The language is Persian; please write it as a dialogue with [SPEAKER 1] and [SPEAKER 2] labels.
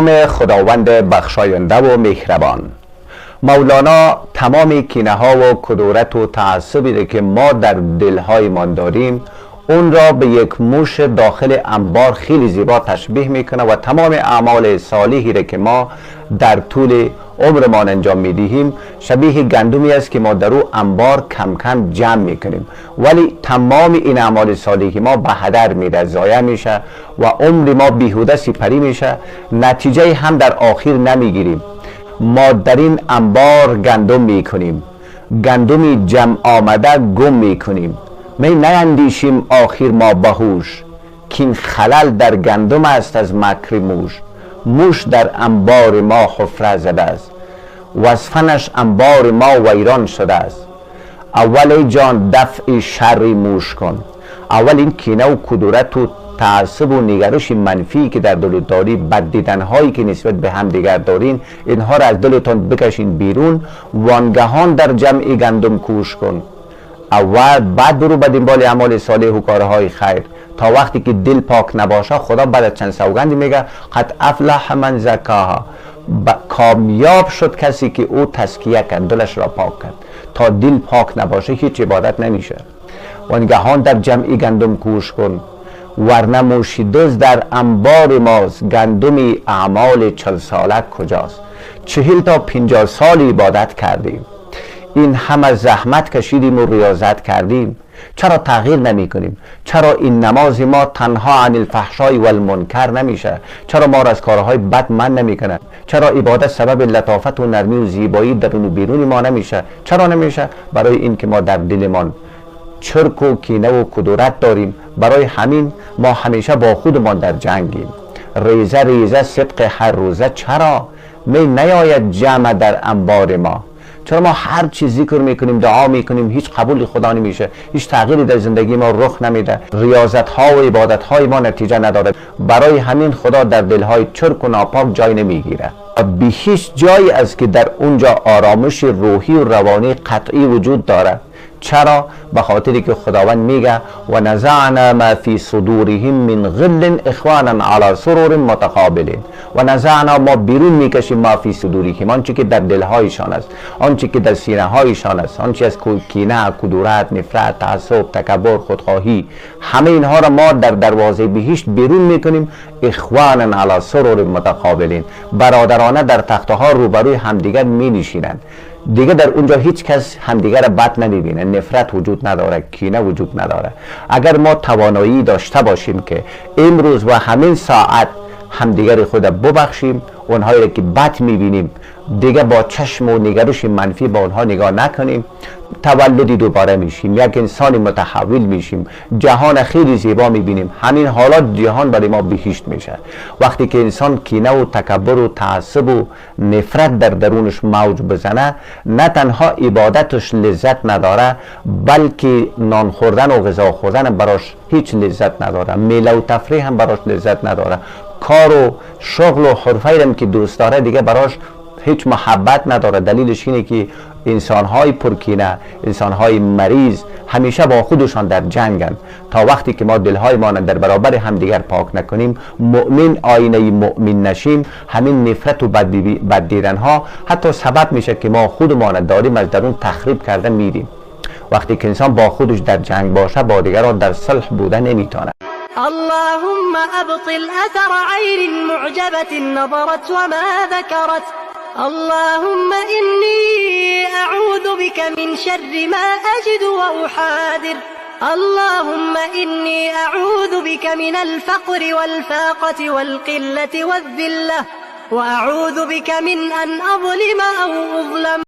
[SPEAKER 1] نام خداوند بخشاینده و مهربان. مولانا تمام کینه ها و کدورت و تعصبی که ما در دلهای من داریم اون را به یک موش داخل انبار خیلی زیبا تشبیه میکنه و تمام اعمال صالحی را که ما در طول عمرمان انجام میدهیم شبیه گندمی است که ما در او انبار کم کم جمع میکنیم، ولی تمام این اعمال صالحی ما به هدر میره، ضایع میشه و عمر ما بیهوده سپری میشه، نتیجه هم در آخر نمیگیریم. ما در این انبار گندم میکنیم، گندمی جمع آمده گم میکنیم، می نیندیشیم آخر ما بهوش که این خلل در گندم است از مکر موش. موش در انبار ما حفره زده است و از فنش انبار ما ویران شده است. اول ای جان دفع شر موش کن، اول این کینه و کدورت و تعصب و نگرش منفی که در دل داری، بد دیدن هایی که نسبت به هم دیگر دارین، اینها را از دلتان بکشین بیرون، وانگهان در جمع گندم کوش کن. اول بعد برو به دنبال اعمال صالح و کارهای خیر. تا وقتی که دل پاک نباشه خدا بعد از چند سوگندی میگه قد افلح من زکاها، کامیاب شد کسی که او تزکیه کرد، دلش را پاک کرد. تا دل پاک نباشه هیچ عبادت نمیشه. وانگهان در جمع گندم کوش کن، ورنه موشی دزد در انبار ماست، گندمی اعمال 40 ساله کجاست. 40 تا 50 سال عبادت کردیم، این همه زحمت کشیدیم و ریاضت کردیم، چرا تغییر نمی کنیم؟ چرا این نماز ما تنها عن الفحشای و المنکر نمیشه؟ چرا ما را از کارهای بد من نمی کنن؟ چرا عبادت سبب لطافت و نرمی و زیبایی درون و بیرون ما نمیشه؟ چرا نمیشه؟ برای این که ما در دلمان چرک و کینه و کدورت داریم. برای همین ما همیشه با خودمان در جنگیم. ریزه ریزه صدق هر روزه چرا می نیاید جمع در انبار ما؟ چرا ما هر چیز ذکر میکنیم، دعا میکنیم، هیچ قبول خدا نمیشه، هیچ تغییری در زندگی ما رخ نمیده، ریاضت ها و عبادت های ما نتیجه نداره. برای همین خدا در دلهای چرک و ناپاک جای نمیگیره. به هیچ جایی است که در اونجا آرامش روحی و روانی قطعی وجود داره. چرا؟ به خاطری که خداوند میگه و نزعنا ما فی صدورهم من غل اخوانا علی سرور متقابلین. و نزعنا، ما بیرون میکشیم، ما فی صدورهم، آنچه که در دلهایشان است، آنچه که در سینه هایشان است، آنچه از کینه، کدورت، نفرت، تعصب، تکبر، خودخواهی، همه اینها را ما در دروازه بهشت بیرون میکنیم. اخوانا علی سرور متقابلین، برادرانه در تخته ها روبروی همدیگر می نشینند. دیگه در اونجا هیچ کس همدیگر را بد نمیبینه، نفرت وجود نداره، کینه وجود نداره. اگر ما توانایی داشته باشیم که امروز و همین ساعت همدیگر خود ببخشیم، اونهایی را که بد میبینیم دیگه با چشم و نگرش منفی با اونها نگاه نکنیم، تولدی دوباره میشیم، یک انسان متحول میشیم، جهان خیلی زیبا میبینیم. همین حالات جهان برای ما بهشت میشه. وقتی که انسان کینه و تکبر و تعصب و نفرت در درونش موج بزنه، نه تنها عبادتش لذت نداره، بلکه نان خوردن و غذا خوردن براش هیچ لذت نداره، میله و تفریح هم براش لذت نداره، کار و شغل و حرفه‌ای هم که دوست داره دیگه براش هیچ محبت نداره. دلیلش اینه که انسان‌های پرکینه، انسان‌های مریض همیشه با خودشان در جنگن. تا وقتی که ما دل‌های ما در برابر همدیگر پاک نکنیم، مؤمن آینه مؤمن نشیم، همین نفرت و بد دیدن‌ها حتی سبب میشه که ما خودمان داریم از درون تخریب کرده میریم. وقتی که انسان با خودش در جنگ باشه، با دیگران در صلح بوده نمیتونه.
[SPEAKER 2] اللهم أبطل أثر عين معجبة نظرت وما ذكرت. اللهم إني أعوذ بك من شر ما أجد وأحاذر. اللهم إني أعوذ بك من الفقر والفاقة والقلة والذلة، وأعوذ بك من أن أظلم أو أظلم.